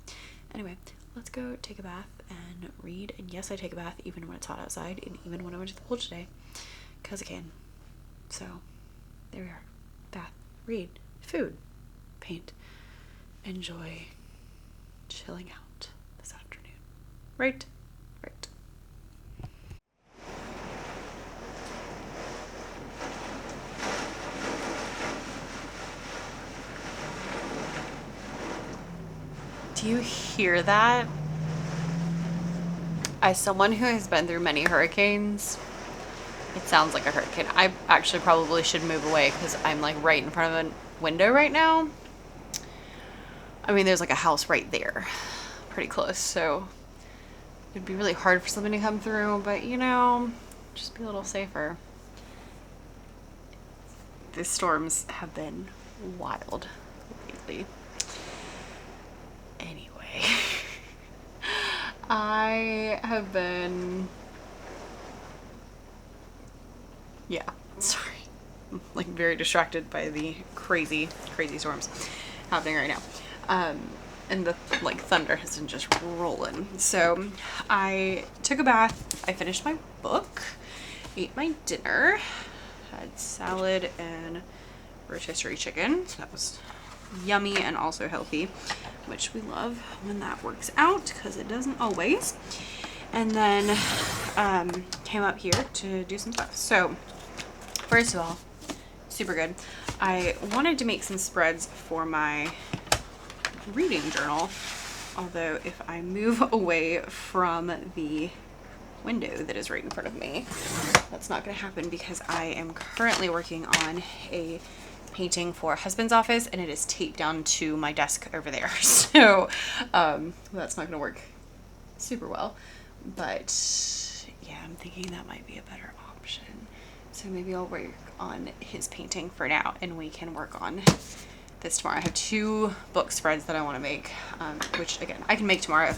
Anyway, let's go take a bath and read. And yes, I take a bath even when it's hot outside, and even when I went to the pool today, because I can. So there we are. Bath, read, food, paint, enjoy chilling out this afternoon. Right? Right. Do you hear that? As someone who has been through many hurricanes, it sounds like a hurricane. I actually probably should move away because I'm like right in front of a window right now. I mean, there's like a house right there, pretty close, so it'd be really hard for somebody to come through, but you know, just be a little safer. The storms have been wild lately. Anyway, I have been, yeah, sorry. I'm like very distracted by the crazy storms happening right now. And the like thunder has been just rolling. So I took a bath, I finished my book, ate my dinner, had salad and rotisserie chicken. So that was yummy and also healthy, which we love when that works out because it doesn't always. And then came up here to do some stuff. So first of all, super good. I wanted to make some spreads for my reading journal, although if I move away from the window that is right in front of me, that's not going to happen because I am currently working on a painting for a husband's office, and it is taped down to my desk over there. So that's not going to work super well, but yeah, I'm thinking that might be a better option. So maybe I'll work on his painting for now, and we can work on this tomorrow. I have 2 book spreads that I want to make, which again, I can make tomorrow.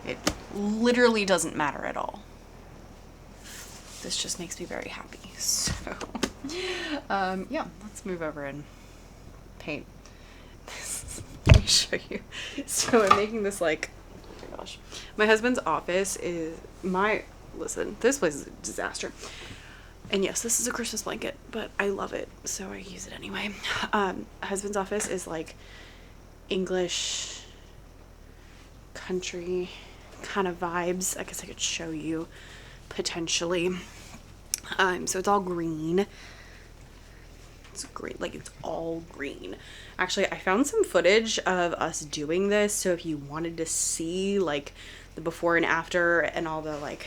It literally doesn't matter at all. This just makes me very happy. So, yeah, let's move over and paint. Let me show you. So I'm making this like, oh my gosh. My husband's office is listen, this place is a disaster. And yes, this is a Christmas blanket, but I love it, so I use it anyway. Husband's office is like English country kind of vibes. I guess I could show you potentially. So it's all green. It's great. Like, it's all green. Actually, I found some footage of us doing this. So if you wanted to see like the before and after and all the like,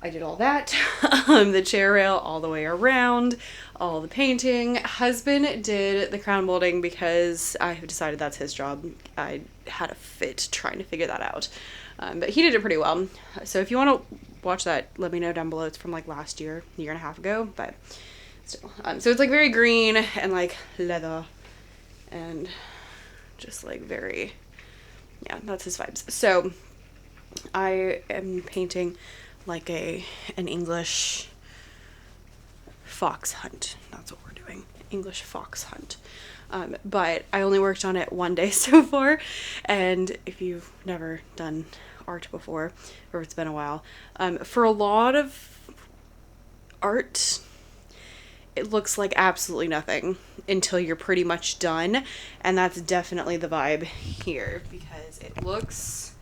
I did all that, the chair rail all the way around, all the painting. Husband did the crown molding because I have decided that's his job. I had a fit trying to figure that out. But he did it pretty well. So if you want to watch that, let me know down below. It's from like last year and a half ago, but still. So it's like very green and like leather and just like very, yeah, that's his vibes. So I am painting like an English fox hunt. That's what we're doing. English fox hunt. But I only worked on it one day so far. And if you've never done art before, or it's been a while, for a lot of art, it looks like absolutely nothing until you're pretty much done. And that's definitely the vibe here, because it looks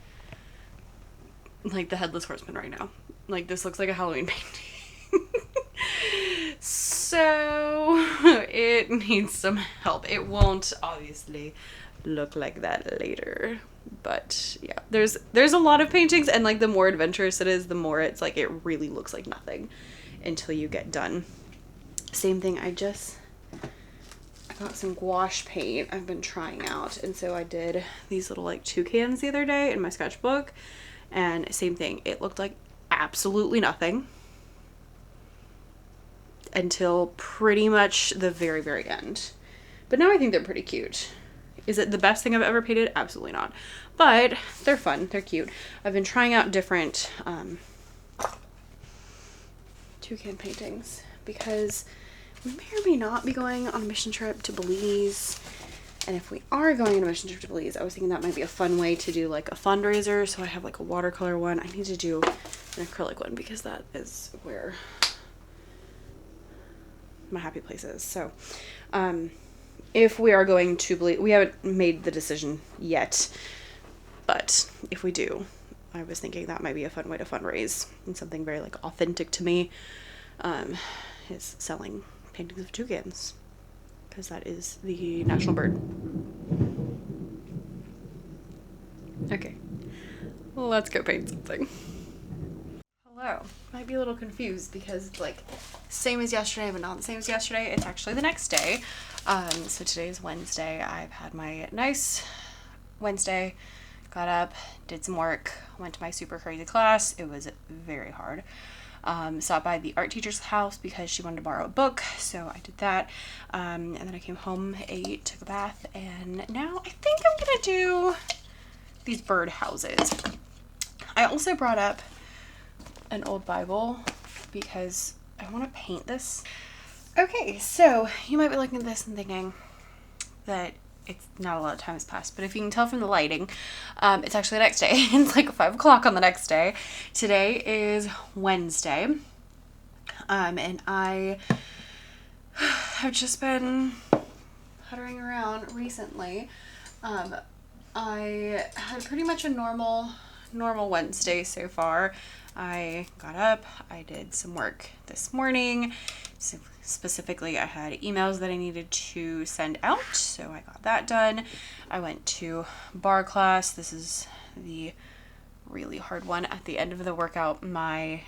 like the Headless Horseman right now. Like, this looks like a Halloween painting. So it needs some help. It won't obviously look like that later, but yeah, there's a lot of paintings, and like the more adventurous it is, the more it's like it really looks like nothing until you get done. Same thing, I got some gouache paint I've been trying out, and so I did these little like toucans the other day in my sketchbook, and same thing, it looked like absolutely nothing until pretty much the very, very end. But now I think they're pretty cute. Is it the best thing I've ever painted? Absolutely not. But they're fun. They're cute. I've been trying out different toucan paintings because we may or may not be going on a mission trip to Belize. And if we are going on a mission trip to Belize, I was thinking that might be a fun way to do like a fundraiser. So I have like a watercolor one. I need to do an acrylic one because that is where my happy place is. So if we are going to Belize, we haven't made the decision yet, but if we do, I was thinking that might be a fun way to fundraise, and something very like authentic to me is selling paintings of toucans, because that is the national bird. Okay, well, let's go paint something. Hello. Might be a little confused because it's like same as yesterday but not the same as yesterday. It's actually the next day. So today is Wednesday. I've had my nice Wednesday, got up, did some work, went to my super crazy class. It was very hard. Stopped by the art teacher's house because she wanted to borrow a book, so I did that. And then I came home, ate, took a bath, and now I think I'm gonna do these bird houses. I also brought up an old Bible because I want to paint this. Okay, so you might be looking at this and thinking that it's not a lot of time has passed, but if you can tell from the lighting, it's actually the next day. It's like 5 o'clock on the next day. Today is Wednesday, and I have just been puttering around recently. I had pretty much a normal Wednesday so far. I got up, I did some work this morning. So specifically, I had emails that I needed to send out, so I got that done. I went to bar class. This is the really hard one. At the end of the workout, my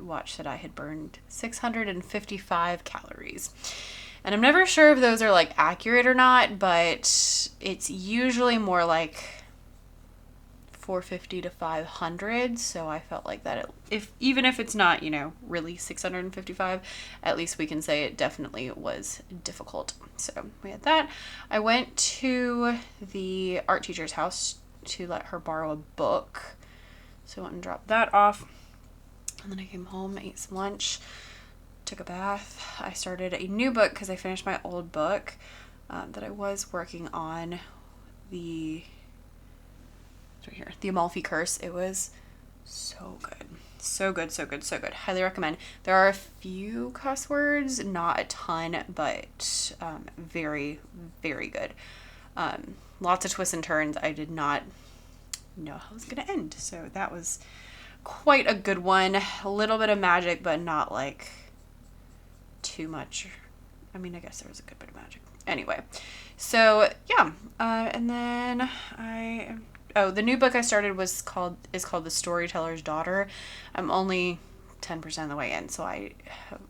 watch said I had burned 655 calories. And I'm never sure if those are like accurate or not, but it's usually more like 450 to 500, so I felt like that even if it's not, you know, really 655, at least we can say it definitely was difficult. So we had that. I went to the art teacher's house to let her borrow a book, so I went and dropped that off, and then I came home, ate some lunch, took a bath. I started a new book because I finished my old book that I was working on, right here, The Amalfi Curse. It was so good. So good, so good, so good. Highly recommend. There are a few cuss words, not a ton, but very, very good. Lots of twists and turns. I did not know how it was going to end. So that was quite a good one. A little bit of magic, but not like too much I mean, I guess there was a good bit of magic. Anyway, so yeah, and then the new book I started is called The Storyteller's Daughter. I'm only 10% of the way in, so I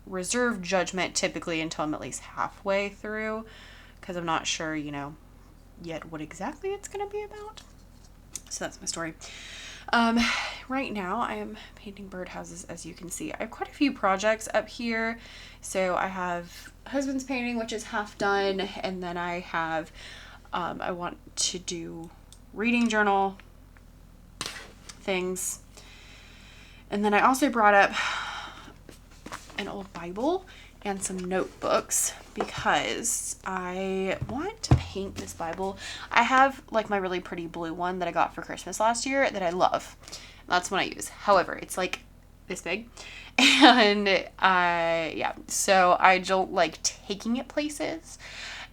reserve judgment typically until I'm at least halfway through, because I'm not sure, yet what exactly it's going to be about. So that's my story. Right now I am painting birdhouses, as you can see. I have quite a few projects up here. So I have husband's painting, which is half done, and then I have, I want to do reading journal things. And then I also brought up an old Bible and some notebooks because I want to paint this Bible. I have like my really pretty blue one that I got for Christmas last year that I love. That's what I use. However, it's like this big, and so I don't like taking it places.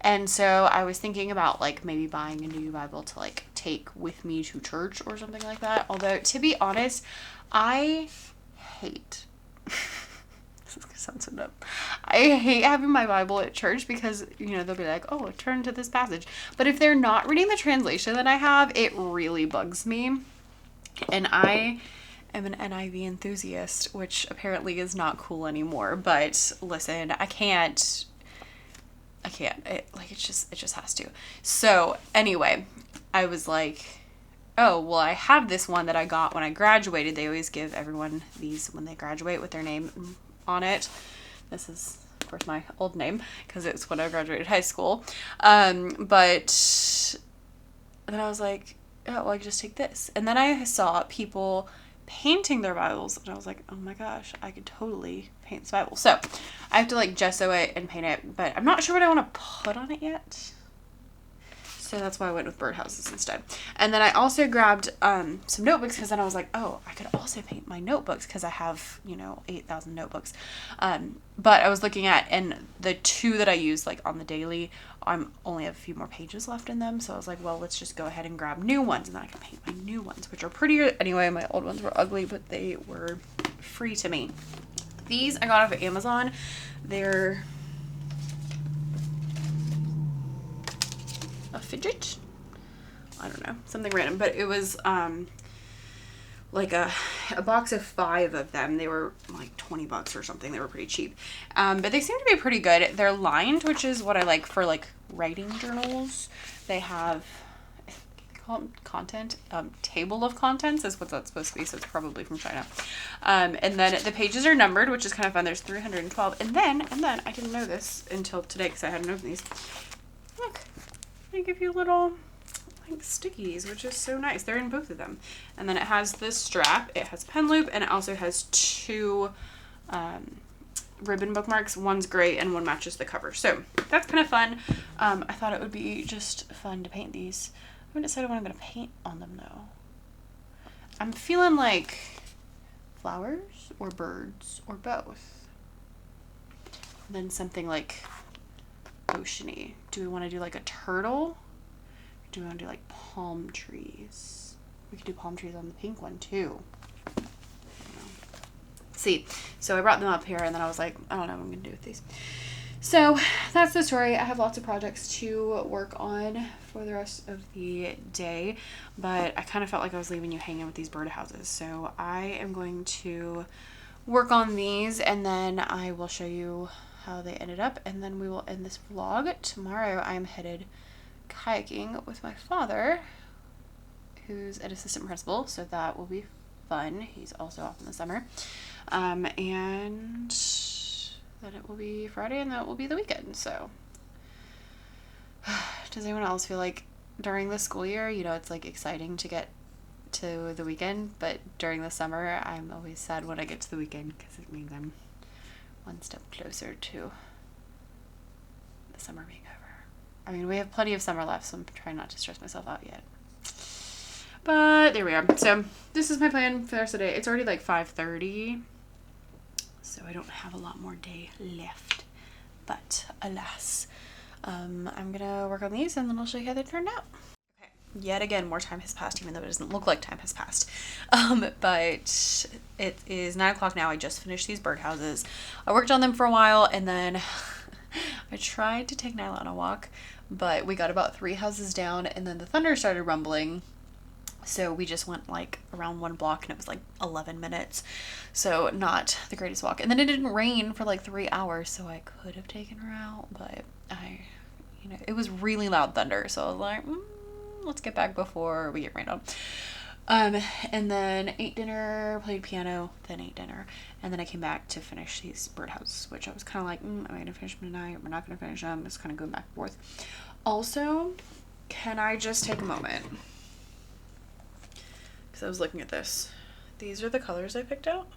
And so I was thinking about like maybe buying a new Bible to like take with me to church or something like that. Although, to be honest, I hate this is gonna sound so dumb. I hate having my Bible at church because, they'll be like, oh, turn to this passage. But if they're not reading the translation that I have, it really bugs me. And I am an NIV enthusiast, which apparently is not cool anymore. But listen, I can't. It just has to. So anyway, I was like, oh, well, I have this one that I got when I graduated. They always give everyone these when they graduate with their name on it. This is, of course, my old name because it's when I graduated high school. But then I was like, oh, well, I could just take this. And then I saw people painting their Bibles, and I was like, oh my gosh, I could totally paint this Bible. So I have to like gesso it and paint it, but I'm not sure what I want to put on it yet. So that's why I went with birdhouses instead. And then I also grabbed some notebooks because then I was like, oh, I could also paint my notebooks because I have, 8,000 notebooks. But I was looking at, and the two that I use like on the daily, I'm only have a few more pages left in them. So I was like, well, let's just go ahead and grab new ones, and then I can paint my new ones, which are prettier. Anyway, my old ones were ugly, but they were free to me. These I got off of Amazon. They're a fidget, I don't know, something random, but it was like a box of 5 of them. They were like $20 or something. They were pretty cheap, but they seem to be pretty good. They're lined, which is what I like for like writing journals. They have, they call them content, table of contents is what that's supposed to be, so it's probably from China. And then the pages are numbered, which is kind of fun. There's 312, and then I didn't know this until today because I hadn't opened these. Look, they give you little like stickies, which is so nice. They're in both of them. And then it has this strap, it has pen loop, and it also has 2 ribbon bookmarks. One's gray and one matches the cover. So that's kind of fun. I thought it would be just fun to paint these. I haven't decided what I'm going to paint on them though. I'm feeling like flowers or birds or both. And then something like oceany. Do we want to do like a turtle? Or do we want to do like palm trees? We could do palm trees on the pink one too. See, so I brought them up here, and then I was like, I don't know what I'm gonna do with these. So that's the story. I have lots of projects to work on for the rest of the day, but I kind of felt like I was leaving you hanging with these birdhouses. So I am going to work on these, and then I will show you how they ended up, and then we will end this vlog. Tomorrow I am headed kayaking with my father, who's an assistant principal, so that will be fun. He's also off in the summer. And then it will be Friday, and that will be the weekend. So does anyone else feel like during the school year, it's like exciting to get to the weekend, but during the summer I'm always sad when I get to the weekend because it means I'm one step closer to the summer being over. I mean, we have plenty of summer left, so I'm trying not to stress myself out yet. But there we are. So this is my plan for the rest of the day. It's already like 5:30, so I don't have a lot more day left. But alas, I'm gonna work on these, and then I'll show you how they turned out. Okay. Yet again, more time has passed, even though it doesn't look like time has passed. But it is 9 o'clock now. I just finished these birdhouses. I worked on them for a while, and then I tried to take Nyla on a walk, but we got about 3 houses down and then the thunder started rumbling. So we just went like around 1 block and it was like 11 minutes. So not the greatest walk. And then it didn't rain for like 3 hours. So I could have taken her out, but it was really loud thunder. So I was like, let's get back before we get rained on. And then ate dinner, played piano, then ate dinner. And then I came back to finish these birdhouses, which I was kind of like, am I going to finish them tonight? We're not going to finish them. It's kind of going back and forth. Also, can I just take a moment? Because I was looking at this. These are the colors I picked out.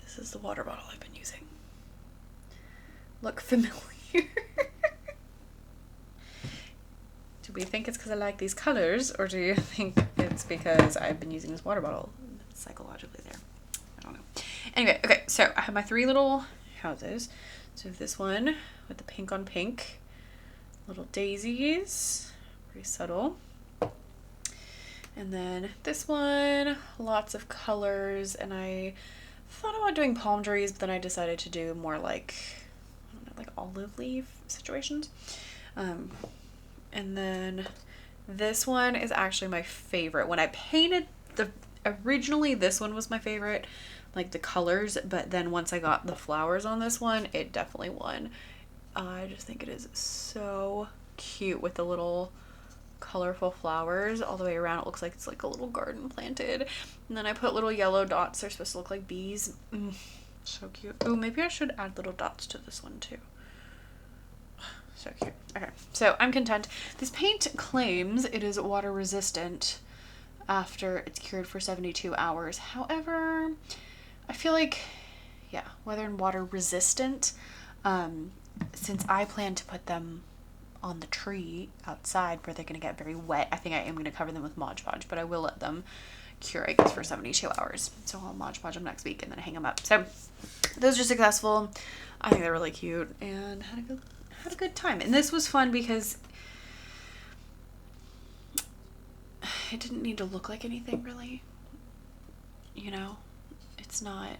This is the water bottle I've been using. Look familiar. Do we think it's because I like these colors, or do you think it's because I've been using this water bottle? It's psychologically there. I don't know. Anyway, okay, so I have my 3 little houses. So this one with the pink on pink, little daisies, pretty subtle. And then this one, lots of colors, and I thought about doing palm trees, but then I decided to do more like, I don't know, like olive leaf situations. And then this one is actually my favorite. When I painted originally this one was my favorite, like the colors, but then once I got the flowers on this one, it definitely won. I just think it is so cute with the little colorful flowers all the way around. It looks like it's like a little garden planted. And then I put little yellow dots. They're supposed to look like bees. So cute. Oh, maybe I should add little dots to this one too. So cute. Okay, so I'm content. This paint claims it is water resistant after it's cured for 72 hours. However, I feel like, yeah, weather and water resistant, since I plan to put them on the tree outside where they're going to get very wet, I think I am going to cover them with Mod Podge, but I will let them cure, I guess, for 72 hours. So I'll Mod Podge them next week and then hang them up. So those are successful. I think they're really cute and had a good time. And this was fun because it didn't need to look like anything really. You know, it's not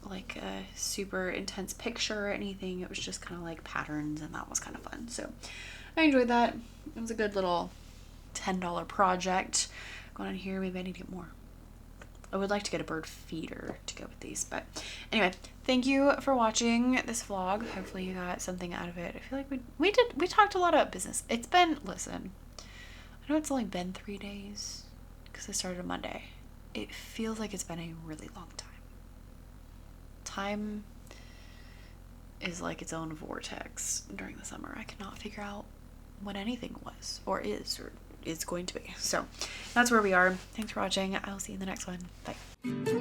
like a super intense picture or anything. It was just kind of like patterns, and that was kind of fun. So I enjoyed that. It was a good little $10 project going on here. Maybe I need to get more. I would like to get a bird feeder to go with these, but anyway, thank you for watching this vlog. Hopefully you got something out of it. I feel like we talked a lot about business. It's been, listen, I know it's only been 3 days because I started on Monday. It feels like it's been a really long time. Time is like its own vortex during the summer. I cannot figure out when anything was or is going to be. So that's where we are. Thanks for watching. I'll see you in the next one. Bye.